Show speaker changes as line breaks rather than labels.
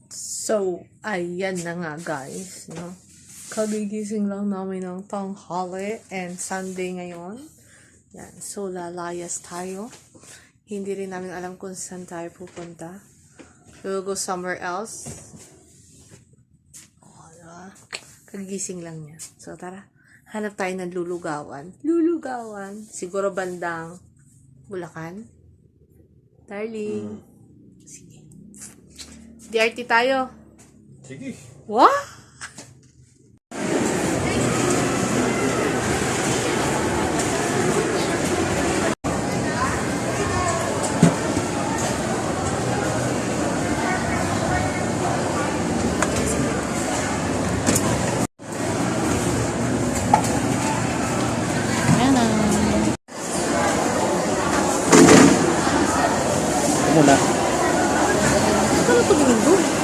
So, ayan na nga guys, no? Kagigising lang namin ng tanghali and Sunday ngayon. Yan, so lalayas tayo. Hindi rin namin alam kung saan tayo pupunta. We'll go somewhere else. Oh, diba? Kagigising lang niya. So, tara. Hanap tayo ng lulugawan. Lulugawan. Siguro bandang Bulacan. Darling. Sige. DRT tayo.
Sige.
What?
Muna.
Ano ito linggo?